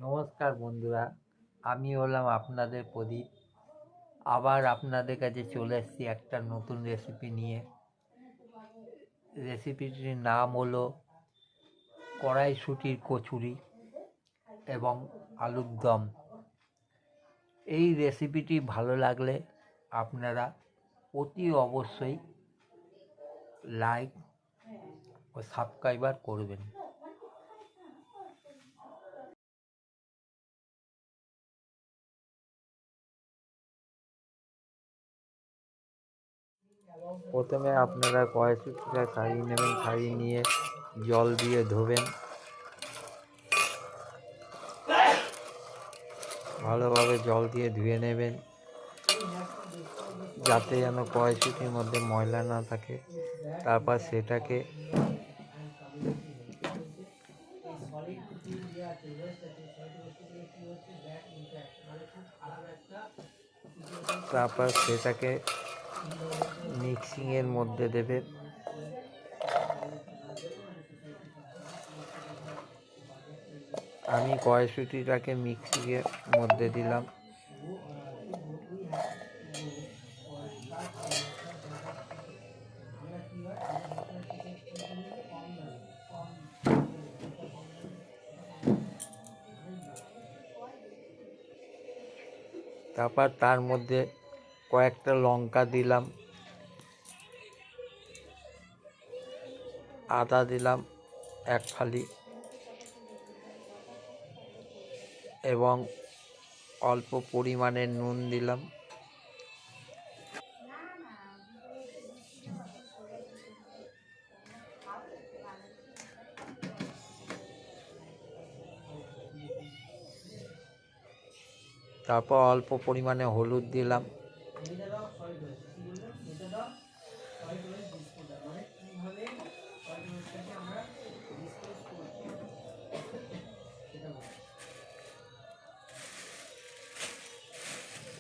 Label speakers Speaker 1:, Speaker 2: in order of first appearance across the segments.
Speaker 1: নমস্কার বন্ধুরা, আমি হলাম আপনাদের প্রদীপ। আবার আপনাদের কাছে চলে এসেছি একটা নতুন রেসিপি নিয়ে। রেসিপিটির নাম হলো কড়াইশুঁটির কচুরি এবং আলুর দম। এই রেসিপিটি ভালো লাগলে আপনারা অতি অবশ্যই লাইক ও সাবস্ক্রাইবার করবেন। প্রথমে আপনারা কড়াইশুঁটিটা ছাড়িয়ে নেবেন, ছাড়িয়ে নিয়ে জল দিয়ে ধোবেন, ভালোভাবে জল দিয়ে ধুয়ে নেবেন যাতে যেন কড়াইশুঁটির মধ্যে ময়লা না থাকে। তারপর সেটাকে মিক্সিংয়ের মধ্যে দেবে। আমি কড়াইশুঁটিটাকে মিক্সিংয়ের মধ্যে দিলাম। তারপর তার মধ্যে কয়েকটা লঙ্কা দিলাম, আদা দিলাম এক ফালি এবং অল্প পরিমাণে নুন দিলাম। তারপর অল্প পরিমাণে হলুদ দিলাম।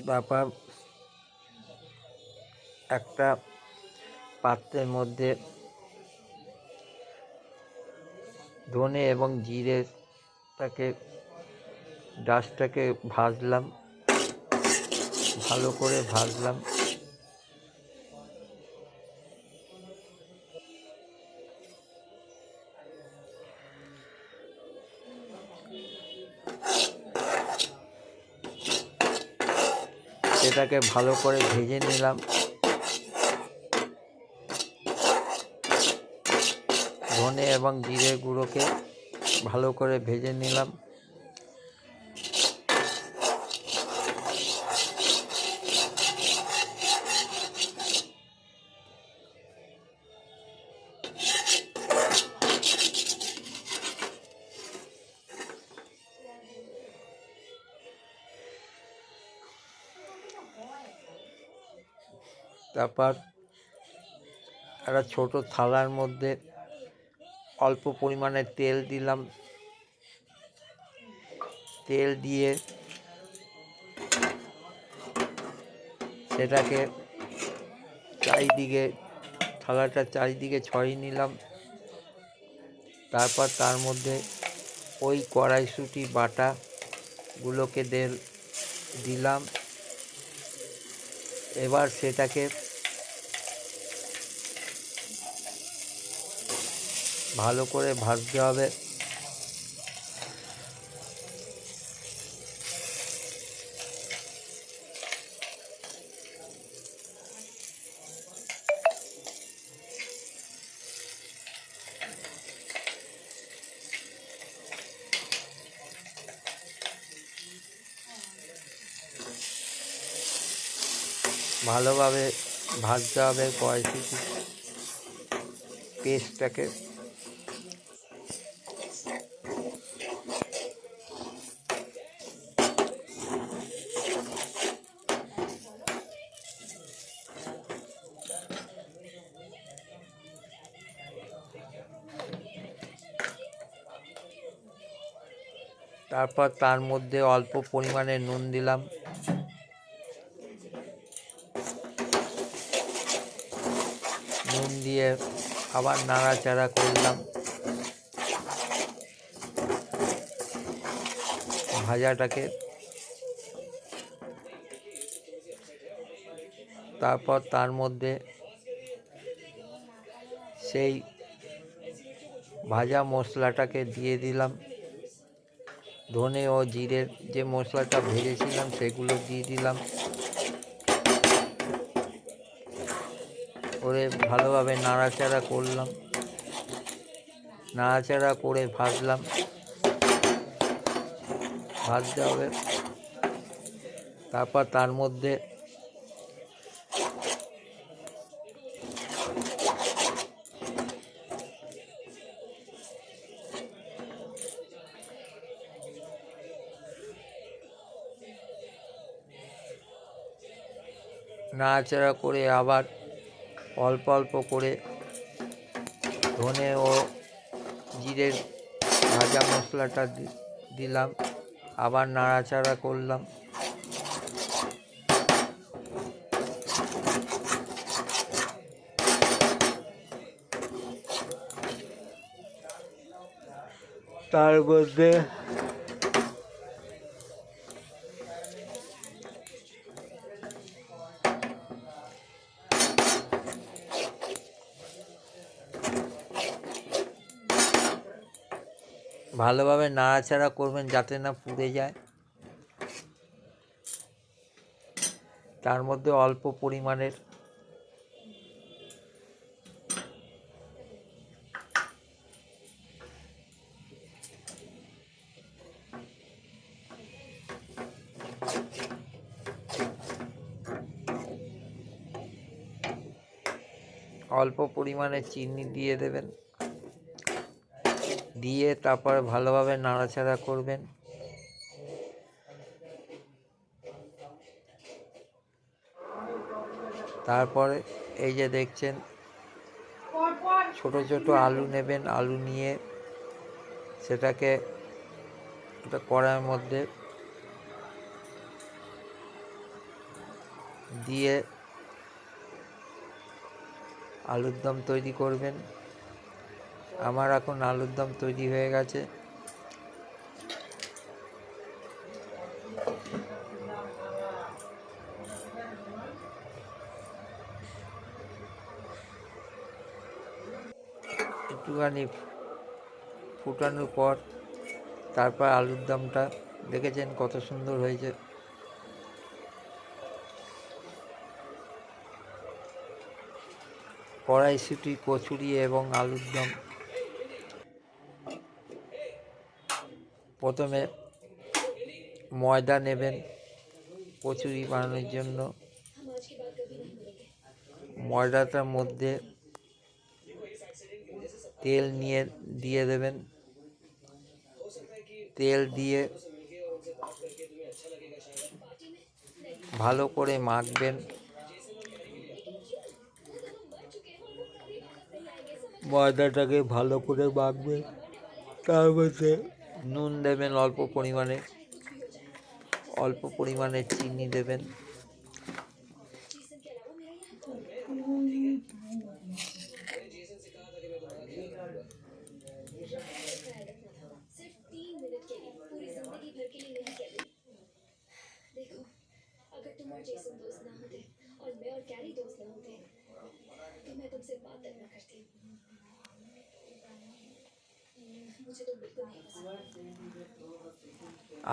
Speaker 1: তারপর একটা পাত্রের মধ্যে ধনে এবং জিরেটাকে ডাস্টটাকে ভাজলাম, ভালো করে ভাজলাম। সেটাকে ভালো করে ভেজে নিলাম। ধনে এবং জিরের গুঁড়োকে ভালো করে ভেজে নিলাম। তারপর একটা ছোট থালার মধ্যে অল্প পরিমাণে তেল দিলাম। তেল দিয়ে সেটাকে থালাটার চারিদিকে ছড়িয়ে নিলাম। তারপর তার মধ্যে ওই কড়াইশুঁটি বাটাগুলোকে দিলাম। এবার সেটাকে ভালো করে ভাজতে হবে। ভালোভাবে ভাজতে হবে কড়াইশুঁটি পেস্টটাকে। তারপর তার মধ্যে অল্প পরিমাণে নুন দিলাম। নুন দিয়ে আবার নাড়াচাড়া করলাম। ভাজাটাকে। তারপর তার মধ্যে সেই ভাজা মশলাটাকে দিয়ে দিলাম, ধনে ও জিরের যে মশলাটা ভেজেছিলাম সেগুলো দিয়ে দিলাম, করে ভালোভাবে নাড়াচাড়া করলাম, নাড়াচাড়া করে ভাজতে হবে। তারপর তার মধ্যে নাড়াচাড়া করে আবার অল্প অল্প করে ধনে ও জিরের ভাজা মশলাটা দিলাম, আবার নাড়াচাড়া করলাম। তার মধ্যে ভালোভাবে নাড়াচাড়া করবেন যাতে না পুড়ে যায়। তার মধ্যে অল্প পরিমাণের চিনি দিয়ে দেবেন, দিয়ে তারপরে ভালোভাবে নাড়াচাড়া করবেন। তারপরে এই যে দেখছেন ছোট ছোট আলু নেবেন, আলু নিয়ে সেটাকে একটা কড়াইয়ের মধ্যে দিয়ে আলুর দম তৈরি করবেন। আমার এখন আলুর দম তৈরি হয়ে গেছে। একটুখানি ফুটানোর পর তারপর আলুর দমটা দেখেছেন কত সুন্দর হয়েছে। কড়াইশুঁটি, কচুরি এবং আলুর দম। প্রথমে ময়দা নেবেন কচুরি বানানোর জন্য। ময়দাটার মধ্যে তেল দিয়ে দেবেন, তেল দিয়ে ভালো করে মাখবেন। ময়দাটাকে ভালো করে মাখবেন। তার মধ্যে নুন দেবেন অল্প পরিমাণে চিনি দেবেন।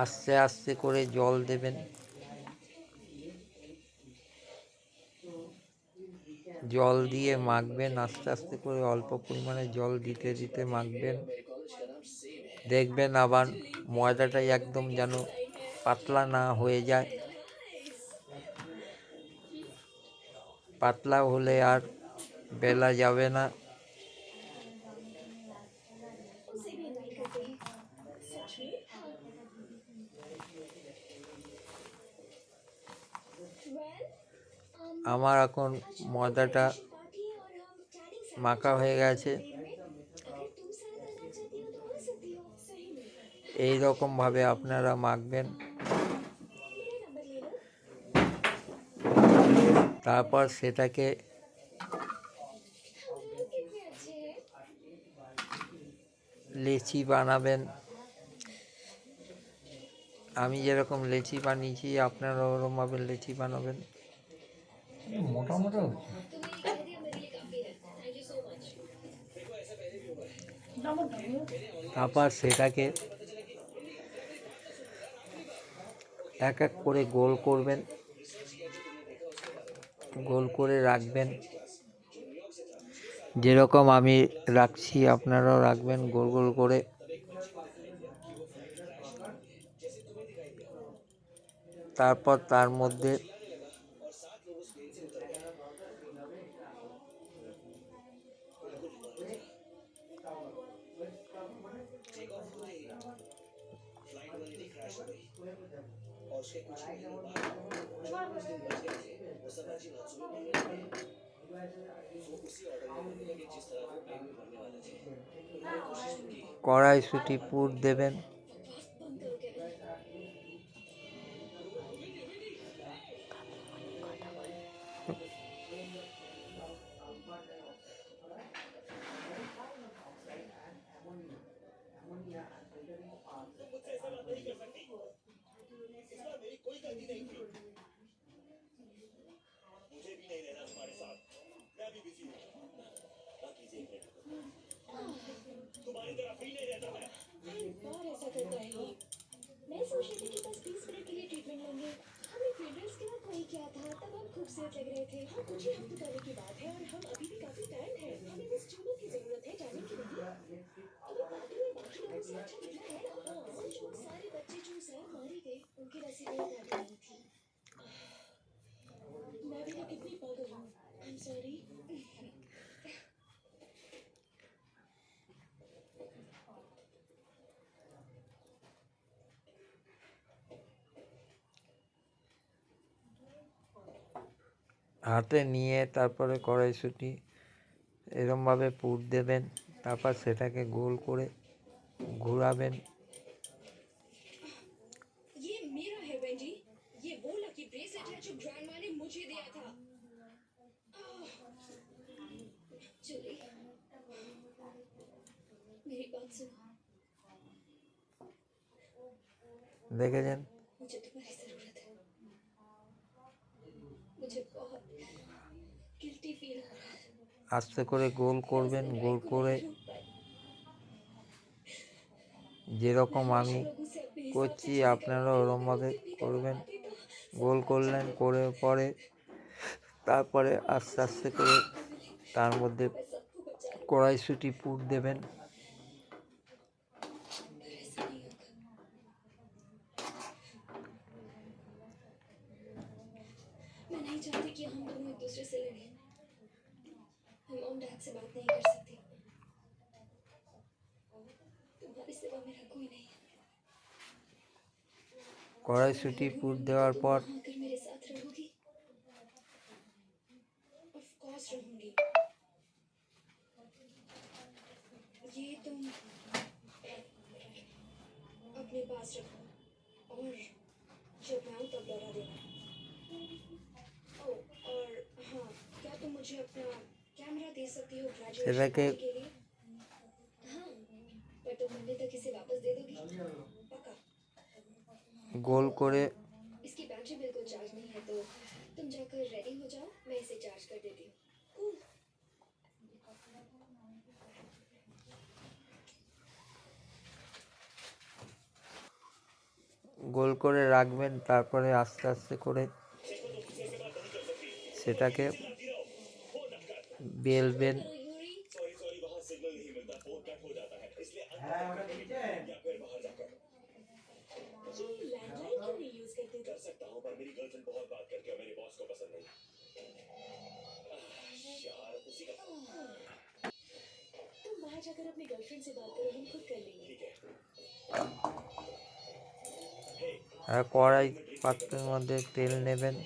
Speaker 1: আস্তে আস্তে করে জল দেবেন, জল দিয়ে মাখবেন। আস্তে আস্তে করে অল্প পরিমাণে জল দিতে দিতে মাখবেন। দেখবেন আবার ময়দাটা একদম যেন পাতলা না হয়ে যায়। পাতলা হলে আর বেলা যাবে না। আমার এখন ময়দাটা মাখা হয়ে গেছে। এই রকমভাবে আপনারা মাখবেন। তারপর সেটাকে লেচি বানাবেন। আমি যেরকম লেচি বানিয়েছি আপনারা ওরকমভাবে লেচি বানাবেন।
Speaker 2: মোটা মোটা হচ্ছে।
Speaker 1: তারপর সেটাকে এক এক করে গোল করবেন, গোল করে রাখবেন। যেরকম আমি রাখছি আপনারাও রাখবেন গোল গোল করে। তারপর তার মধ্যে কড়াইশুঁটি পুর দেবেন।
Speaker 3: मैं सोच रही थी कि बस 20 मिनट के लिए ट्रीटमेंट लेंगे। हमने फेडरल्स के बाद वही किया था, तब हम खूबसूरत लग रहे थे। हाँ, कुछ ही हफ्तों पहले की बात है और हम अभी भी काफी टैन हैं। हमें बस ट्यूमर की जरूरत है, टैनिंग की नहीं। अभी पार्टी में बाकी लोगों से अच्छा निकला है ना। हाँ, जो सारे बच्चे जो सर मारे गए, उनकी नसीब में पार्टी नहीं थी। मैं भी तो कितनी पागल हूँ। I am sorry.
Speaker 1: হাতে নিয়ে তারপরে কড়াইশুঁটি এরমভাবে পুর দেবেন। তারপর সেটাকে গোল করে ঘোরাবেন।
Speaker 3: ये मेरा है बेंजी। ये वो लकी ब्रेसलेट है जो ग्रैंडमा ने मुझे दिया था। चली, मेरी बात सुनो।
Speaker 1: দেখেছেন?
Speaker 3: मुझे तुम्हारी जरूरत है। मुझे बहुत गिल्टी फील हो रहा है।
Speaker 1: আস্তে করে গোল করবেন, গোল করে যেরকম আমি করছি আপনারা ওরমভাবে করবেন। গোল করলেন, করে পরে তারপরে আস্তে আস্তে করে তার মধ্যে কড়াইশুঁটি পুর দেবেন।
Speaker 3: मैं नहीं चाहती कि हम दोनों एक दूसरे से लड़ें। हम मॉम डैड से बात नहीं कर सकती। तुम्हारे सिवा मेरा कोई नहीं है।
Speaker 1: কড়াইশুঁটি পুর দেওয়ার পর
Speaker 3: तुम आकर मेरे साथ रहोगी? ऑफ कोर्स रहूंगी। ये तुम अपने पास रखो और जब मैं आऊं तब लौटा देना। ओ, और हाँ, क्या तुम मुझे अपना कैमरा दे सकती हो ग्रेजुएशन
Speaker 1: সেটাকে
Speaker 3: पार्टी के लिए? हाँ, पर तुम मंडे तक इसे वापस दे दोगी? पक्का?
Speaker 1: গোল করে
Speaker 3: इसकी बैटरी बिल्कुल चार्ज नहीं है, तो तुम जाकर रेडी हो जाओ, मैं इसे चार्ज कर देती हूँ। कूल।
Speaker 1: গোল করে রাখবেন। তারপরে আস্তে আস্তে করে সেটাকে বেলবেন।
Speaker 3: यूरी, ये लैंडलाइन क्यों नहीं यूज करते तुम? तुम बाहर जाकर अपनी गर्लफ्रेंड से बात करो, हम खुद कर लेंगे।
Speaker 1: আর কড়াই পাত্রের মধ্যে তেল নেবেন।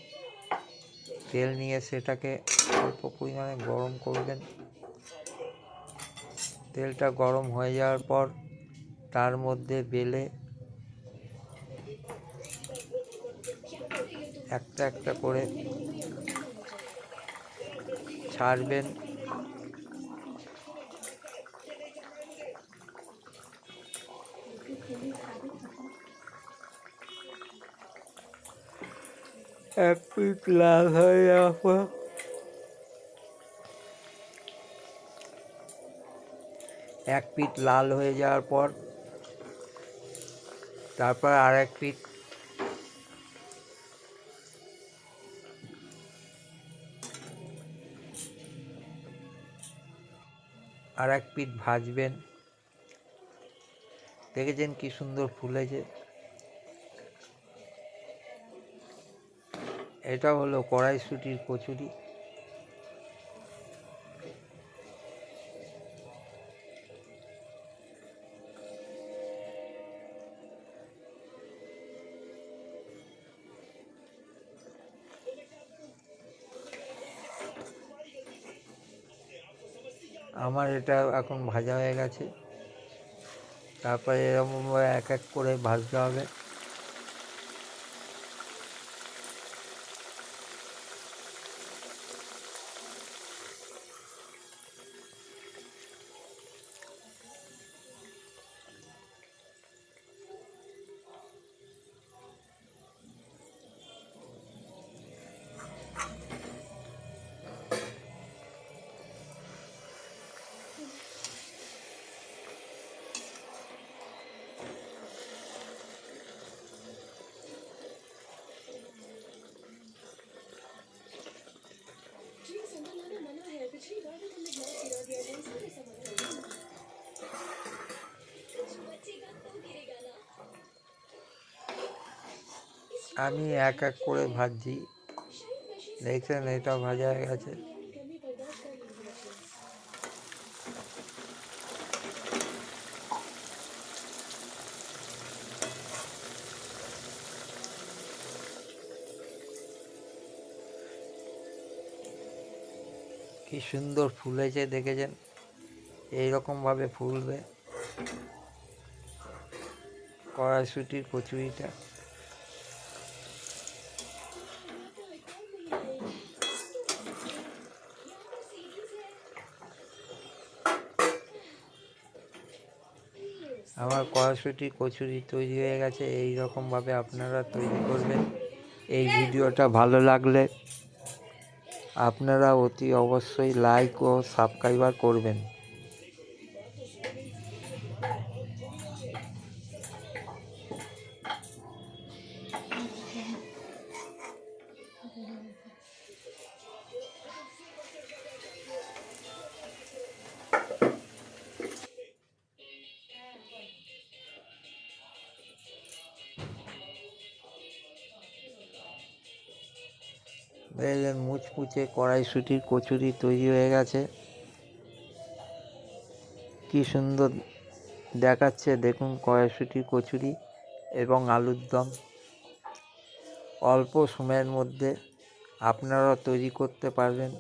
Speaker 1: তেল নিয়ে সেটাকে অল্প পরিমাণে গরম করবেন। তেলটা গরম হয়ে যাওয়ার পর তার মধ্যে বেলে একটা একটা করে ছাড়বেন। এক পিঠ লাল হয়ে যাওয়ার পর এক পিঠ লাল হয়ে যাওয়ার পর তারপর আর এক পিঠ ভাজবেন। দেখেছেন কি সুন্দর ফুলেছে। এটা হলো কড়াইশুঁটির কচুরি। আমার এটা এখন ভাজা হয়ে গেছে। তারপরে এরকমভাবে এক এক করে ভাজতে হবে।
Speaker 3: ड्रिंक्स अंदर लाना मना है। पिछली बार भी तुमने ग्लास गिरा दिया था, इसमें कैसा मना है? कुछ बचेगा तो गिरेगा ना।
Speaker 1: আমি এক এক করে ভাজছি।
Speaker 3: शायद नशे से
Speaker 1: দেখছেন এটা ভাজা হয়ে গেছে।
Speaker 3: यानी कमी बर्दाश्त कर ली है मुझे।
Speaker 1: কি সুন্দর ফুলেছে দেখেছেন। এইরকমভাবে ফুলবে কড়াইশুঁটির কচুরিটা।
Speaker 3: यहाँ तो आइटम नहीं है। यहाँ तो सीरीज है। प्लीज
Speaker 1: আমার কড়াইশুঁটির কচুরি তৈরি হয়ে গেছে। এই রকমভাবে আপনারা তৈরি করবেন। এই ভিডিওটা ভালো লাগলে আপনারা অতি অবশ্যই লাইক ও সাবস্ক্রাইবার করবেন। দেখলেন মুচমুচে কড়াইশুঁটির কচুরি তৈরি হয়ে গেছে। কি সুন্দর দেখাচ্ছে দেখুন কড়াইশুঁটির কচুরি এবং আলুর দম। অল্প সময়ের মধ্যে আপনারা তৈরি করতে পারবেন।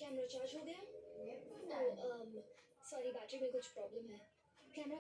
Speaker 3: कैमरा चार्ज हो गया? सॉरी बैटरी में कुछ प्रॉब्लम है। कैमरा